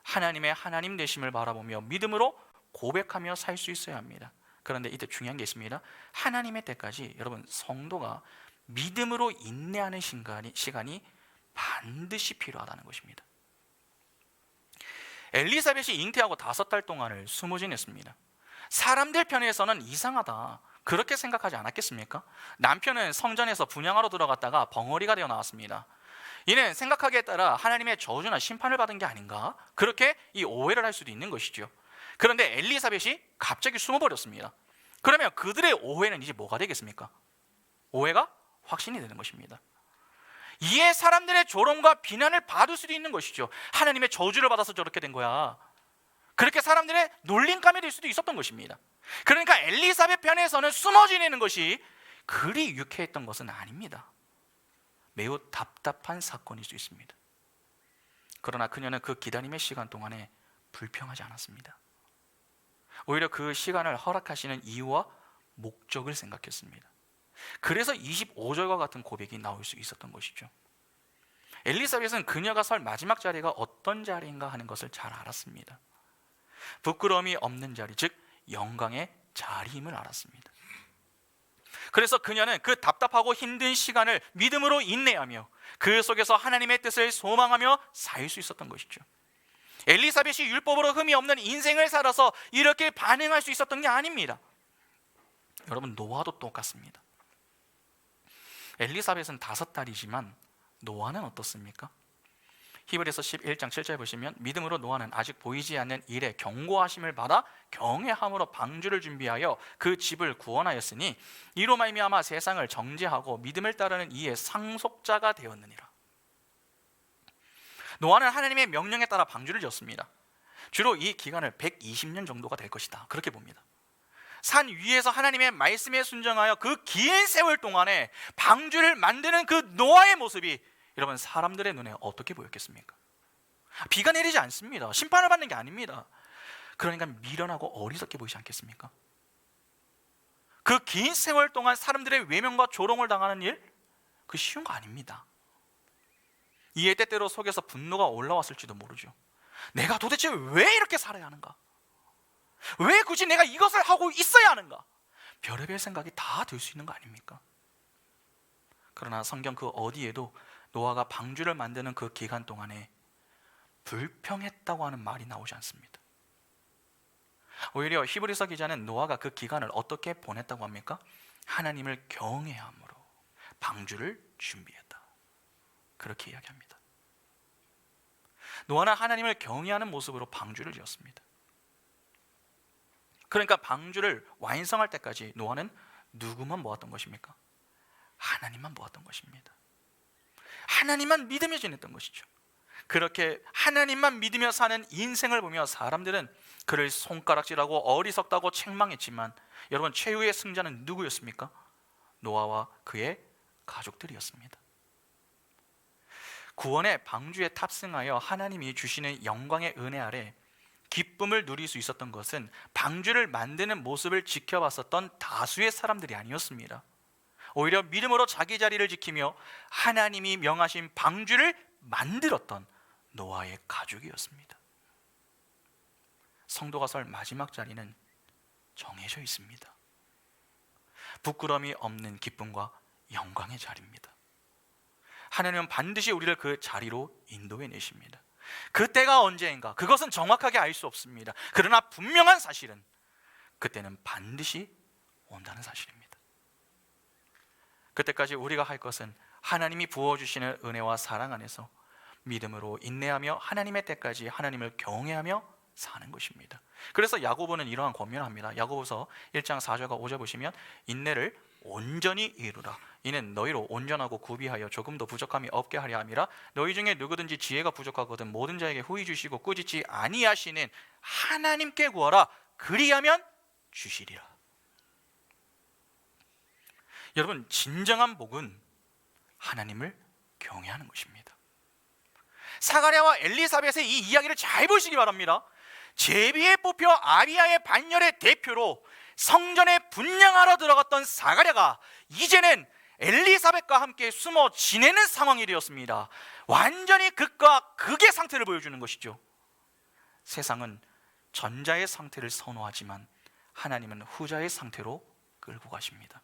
하나님의 하나님 되심을 바라보며 믿음으로 고백하며 살 수 있어야 합니다. 그런데 이때 중요한 게 있습니다. 하나님의 때까지 여러분 성도가 믿음으로 인내하는 시간이 반드시 필요하다는 것입니다. 엘리사벳이 잉태하고 5달 동안을 숨어지냈습니다. 사람들 편에서는 이상하다 그렇게 생각하지 않았겠습니까? 남편은 성전에서 분향하러 들어갔다가 벙어리가 되어 나왔습니다. 이는 생각하기에 따라 하나님의 저주나 심판을 받은 게 아닌가? 그렇게 이 오해를 할 수도 있는 것이죠. 그런데 엘리사벳이 갑자기 숨어버렸습니다. 그러면 그들의 오해는 이제 뭐가 되겠습니까? 오해가 확신이 되는 것입니다. 이에 사람들의 조롱과 비난을 받을 수도 있는 것이죠. 하나님의 저주를 받아서 저렇게 된 거야. 그렇게 사람들의 놀림감이 될 수도 있었던 것입니다. 그러니까 엘리사벳 편에서는 숨어 지내는 것이 그리 유쾌했던 것은 아닙니다. 매우 답답한 사건일 수 있습니다. 그러나 그녀는 그 기다림의 시간 동안에 불평하지 않았습니다. 오히려 그 시간을 허락하시는 이유와 목적을 생각했습니다. 그래서 25절과 같은 고백이 나올 수 있었던 것이죠. 엘리사벳은 그녀가 설 마지막 자리가 어떤 자리인가 하는 것을 잘 알았습니다. 부끄러움이 없는 자리, 즉 영광의 자리임을 알았습니다. 그래서 그녀는 그 답답하고 힘든 시간을 믿음으로 인내하며 그 속에서 하나님의 뜻을 소망하며 살 수 있었던 것이죠. 엘리사벳이 율법으로 흠이 없는 인생을 살아서 이렇게 반응할 수 있었던 게 아닙니다. 여러분, 노아도 똑같습니다. 엘리사벳은 5딸이지만 노아는 어떻습니까? 히브리서 11장 7절 보시면 믿음으로 노아는 아직 보이지 않는 일에 경고하심을 받아 경외함으로 방주를 준비하여 그 집을 구원하였으니 이로 말미암아 세상을 정죄하고 믿음을 따르는 이의 상속자가 되었느니라. 노아는 하나님의 명령에 따라 방주를 지었습니다. 주로 이 기간을 120년 정도가 될 것이다, 그렇게 봅니다. 산 위에서 하나님의 말씀에 순종하여 그 긴 세월 동안에 방주를 만드는 그 노아의 모습이 여러분 사람들의 눈에 어떻게 보였겠습니까? 비가 내리지 않습니다. 심판을 받는 게 아닙니다. 그러니까 미련하고 어리석게 보이지 않겠습니까? 그 긴 세월 동안 사람들의 외면과 조롱을 당하는 일, 그 쉬운 거 아닙니다. 이에 때때로 속에서 분노가 올라왔을지도 모르죠. 내가 도대체 왜 이렇게 살아야 하는가? 왜 굳이 내가 이것을 하고 있어야 하는가? 별의별 생각이 다 들 수 있는 거 아닙니까? 그러나 성경 그 어디에도 노아가 방주를 만드는 그 기간 동안에 불평했다고 하는 말이 나오지 않습니다. 오히려 히브리서 기자는 노아가 그 기간을 어떻게 보냈다고 합니까? 하나님을 경외함으로 방주를 준비했다, 그렇게 이야기합니다. 노아는 하나님을 경외하는 모습으로 방주를 지었습니다. 그러니까 방주를 완성할 때까지 노아는 누구만 모았던 것입니까? 하나님만 모았던 것입니다. 하나님만 믿으며 지냈던 것이죠. 그렇게 하나님만 믿으며 사는 인생을 보며 사람들은 그를 손가락질하고 어리석다고 책망했지만 여러분, 최후의 승자는 누구였습니까? 노아와 그의 가족들이었습니다. 구원의 방주에 탑승하여 하나님이 주시는 영광의 은혜 아래 기쁨을 누릴 수 있었던 것은 방주를 만드는 모습을 지켜봤었던 다수의 사람들이 아니었습니다. 오히려 믿음으로 자기 자리를 지키며 하나님이 명하신 방주를 만들었던 노아의 가족이었습니다. 성도가 설 마지막 자리는 정해져 있습니다. 부끄러움이 없는 기쁨과 영광의 자리입니다. 하나님은 반드시 우리를 그 자리로 인도해 내십니다. 그때가 언제인가, 그것은 정확하게 알 수 없습니다. 그러나 분명한 사실은 그때는 반드시 온다는 사실입니다. 그때까지 우리가 할 것은 하나님이 부어주시는 은혜와 사랑 안에서 믿음으로 인내하며 하나님의 때까지 하나님을 경외하며 사는 것입니다. 그래서 야고보는 이러한 권면을 합니다. 야고보서 1장 4절과 5절 보시면 인내를 온전히 이루라. 이는 너희로 온전하고 구비하여 조금 더 부족함이 없게 하려 함이라. 너희 중에 누구든지 지혜가 부족하거든 모든 자에게 후히 주시고 꾸짖지 아니하시는 하나님께 구하라. 그리하면 주시리라. 여러분, 진정한 복은 하나님을 경외하는 것입니다. 사가랴와 엘리사벳의 이 이야기를 잘 보시기 바랍니다. 제비에 뽑혀 아비야의 반열의 대표로 성전에 분향하러 들어갔던 사가랴가 이제는 엘리사벳과 함께 숨어 지내는 상황이 되었습니다. 완전히 극과 극의 상태를 보여주는 것이죠. 세상은 전자의 상태를 선호하지만 하나님은 후자의 상태로 끌고 가십니다.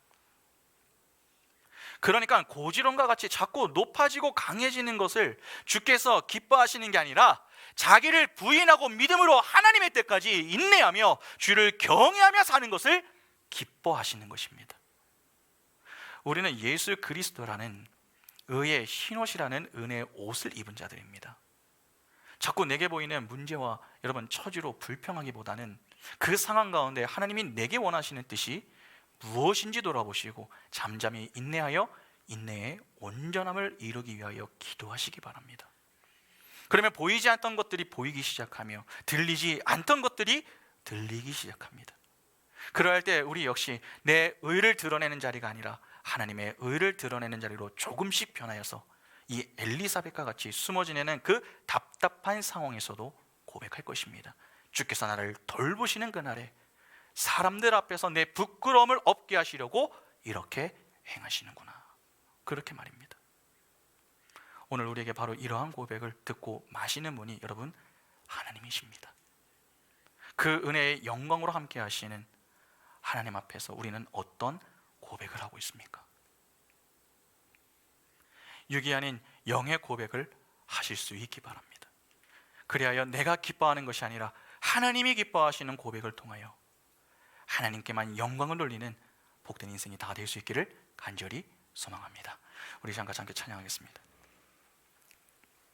그러니까 고지론과 같이 자꾸 높아지고 강해지는 것을 주께서 기뻐하시는 게 아니라 자기를 부인하고 믿음으로 하나님의 때까지 인내하며 주를 경외하며 사는 것을 기뻐하시는 것입니다. 우리는 예수 그리스도라는 의의 흰옷이라는 은혜의 옷을 입은 자들입니다. 자꾸 내게 보이는 문제와 여러분 처지로 불평하기보다는 그 상황 가운데 하나님이 내게 원하시는 뜻이 무엇인지 돌아보시고 잠잠히 인내하여 인내의 온전함을 이루기 위하여 기도하시기 바랍니다. 그러면 보이지 않던 것들이 보이기 시작하며 들리지 않던 것들이 들리기 시작합니다. 그럴 때 우리 역시 내 의를 드러내는 자리가 아니라 하나님의 의를 드러내는 자리로 조금씩 변하여서 이 엘리사벳과 같이 숨어 지내는 그 답답한 상황에서도 고백할 것입니다. 주께서 나를 돌보시는 그날에 사람들 앞에서 내 부끄러움을 없게 하시려고 이렇게 행하시는구나, 그렇게 말입니다. 오늘 우리에게 바로 이러한 고백을 듣고 마시는 분이 여러분 하나님이십니다. 그 은혜의 영광으로 함께 하시는 하나님 앞에서 우리는 어떤 고백을 하고 있습니까? 육이 아닌 영의 고백을 하실 수 있기 바랍니다. 그리하여 내가 기뻐하는 것이 아니라 하나님이 기뻐하시는 고백을 통하여 하나님께만 영광을 돌리는 복된 인생이 다 될 수 있기를 간절히 소망합니다. 우리 시간 같이 함께 찬양하겠습니다.